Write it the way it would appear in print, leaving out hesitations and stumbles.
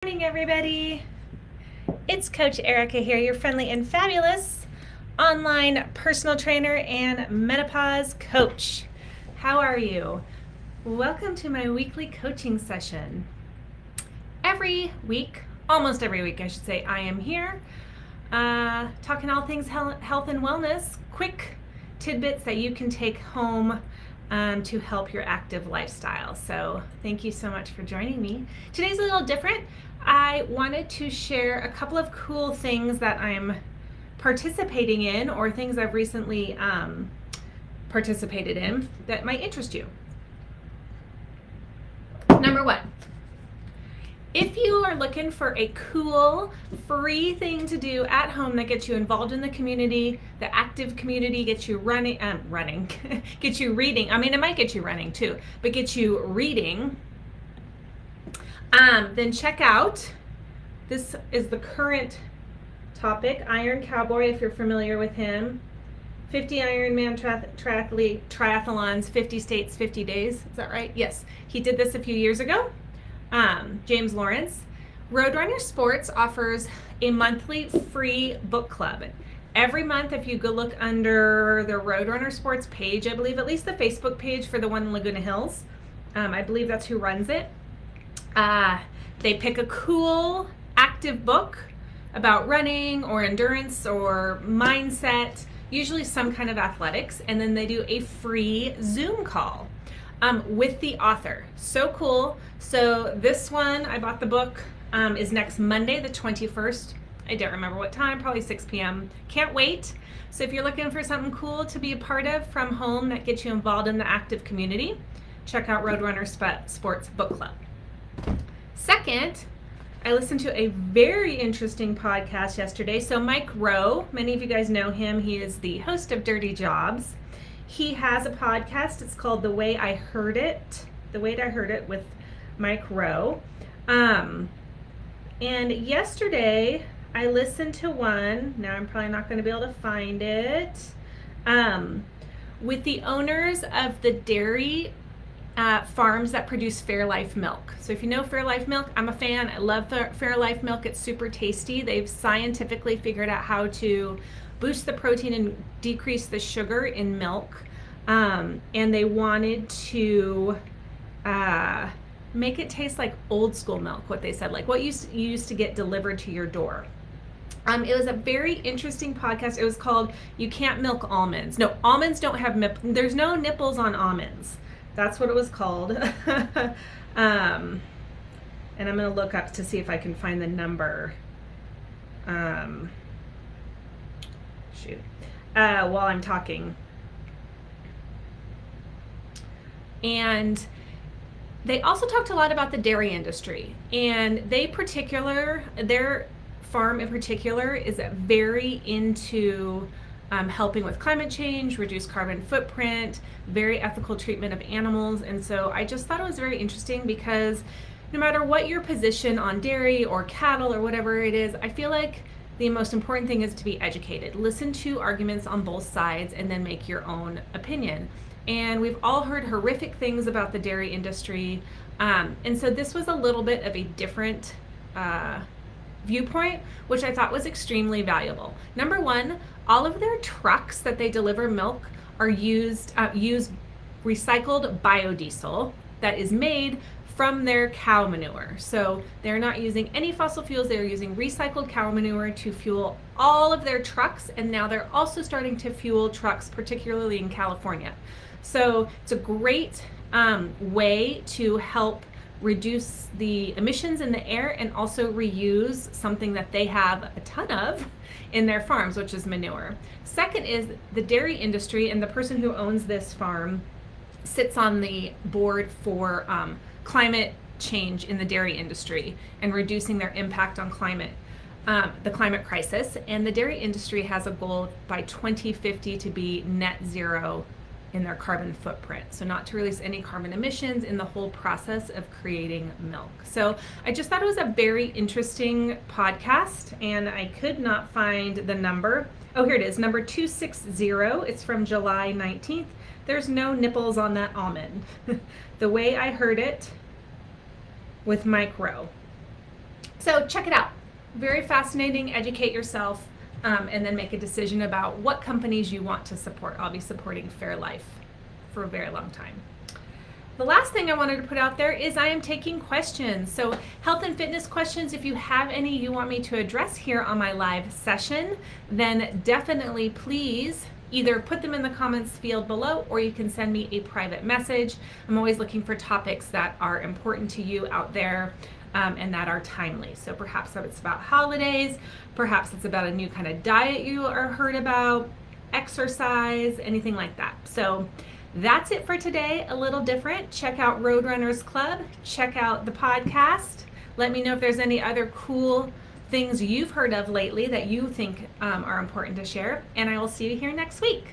Good morning, everybody. It's Coach Erica here, your friendly and fabulous online personal trainer and menopause coach. How are you? Welcome to my weekly coaching session. Every week, almost every week I should say, I am here talking all things health and wellness, quick tidbits that you can take home to help your active lifestyle. So thank you so much for joining me. Today's a little different. I wanted to share a couple of cool things that I'm participating in or things I've recently participated in that might interest you. Number one, if you are looking for a cool, free thing to do at home that gets you involved in the community, the active community, gets you gets you reading. I mean, it might get you running too, but gets you reading, then check out, this is the current topic, Iron Cowboy, if you're familiar with him. 50 Ironman triathlons, 50 states, 50 days. Is that right? Yes. He did this a few years ago. James Lawrence. Roadrunner Sports offers a monthly free book club. Every month, if you go look under the Roadrunner Sports page, I believe, at least the Facebook page for the one in Laguna Hills, I believe that's who runs it. They pick a cool, active book about running or endurance or mindset, usually some kind of athletics, and then they do a free Zoom call with the author. So cool. So this one, I bought the book, is next Monday, the 21st. I don't remember what time, probably 6 p.m. Can't wait. So if you're looking for something cool to be a part of from home that gets you involved in the active community, check out Roadrunner Sports Book Club. Second, I listened to a very interesting podcast yesterday. So Mike Rowe, many of you guys know him. He is the host of Dirty Jobs. He has a podcast. It's called The Way I Heard It. The Way I Heard It with Mike Rowe. And yesterday I listened to one. Now I'm probably not going to be able to find it. With the owners of the dairy farms that produce Fairlife milk. So if you know Fairlife milk, I'm a fan. I love Fairlife milk. It's super tasty. They've scientifically figured out how to boost the protein and decrease the sugar in milk. And they wanted to make it taste like old school milk, what they said, like what you used to get delivered to your door. It was a very interesting podcast. It was called You Can't Milk Almonds. No, almonds don't have there's no nipples on almonds. That's what it was called. And I'm going to look up to see if I can find the number. While I'm talking. And they also talked a lot about the dairy industry. And their farm in particular is very into helping with climate change, reduce carbon footprint, very ethical treatment of animals. And so I just thought it was very interesting because no matter what your position on dairy or cattle or whatever it is, I feel like the most important thing is to be educated. Listen to arguments on both sides and then make your own opinion. And we've all heard horrific things about the dairy industry. And so this was a little bit of a different viewpoint, which I thought was extremely valuable. Number one, all of their trucks that they deliver milk are use recycled biodiesel that is made from their cow manure. So they're not using any fossil fuels. They're using recycled cow manure to fuel all of their trucks. And now they're also starting to fuel trucks, particularly in California. So it's a great way to help reduce the emissions in the air and also reuse something that they have a ton of in their farms, which is manure. Second is the dairy industry, and the person who owns this farm sits on the board for climate change in the dairy industry and reducing their impact on the climate crisis. And the dairy industry has a goal by 2050 to be net zero in their carbon footprint. So not to release any carbon emissions in the whole process of creating milk. So I just thought it was a very interesting podcast, and I could not find the number. Oh, here it is, number 260. It's from July 19th. There's no nipples on that almond. The Way I Heard It with Mike Rowe. So check it out. Very fascinating. Educate yourself, and then make a decision about what companies you want to support. I'll be supporting Fairlife for a very long time. The last thing I wanted to put out there is I am taking questions. So health and fitness questions, if you have any you want me to address here on my live session, then definitely please either put them in the comments field below, or you can send me a private message. I'm always looking for topics that are important to you out there, and that are timely. So perhaps it's about holidays, perhaps it's about a new kind of diet you are heard about, exercise, anything like that. So that's it for today, a little different. Check out Roadrunners Club, check out the podcast. Let me know if there's any other cool things you've heard of lately that you think are important to share, and I will see you here next week.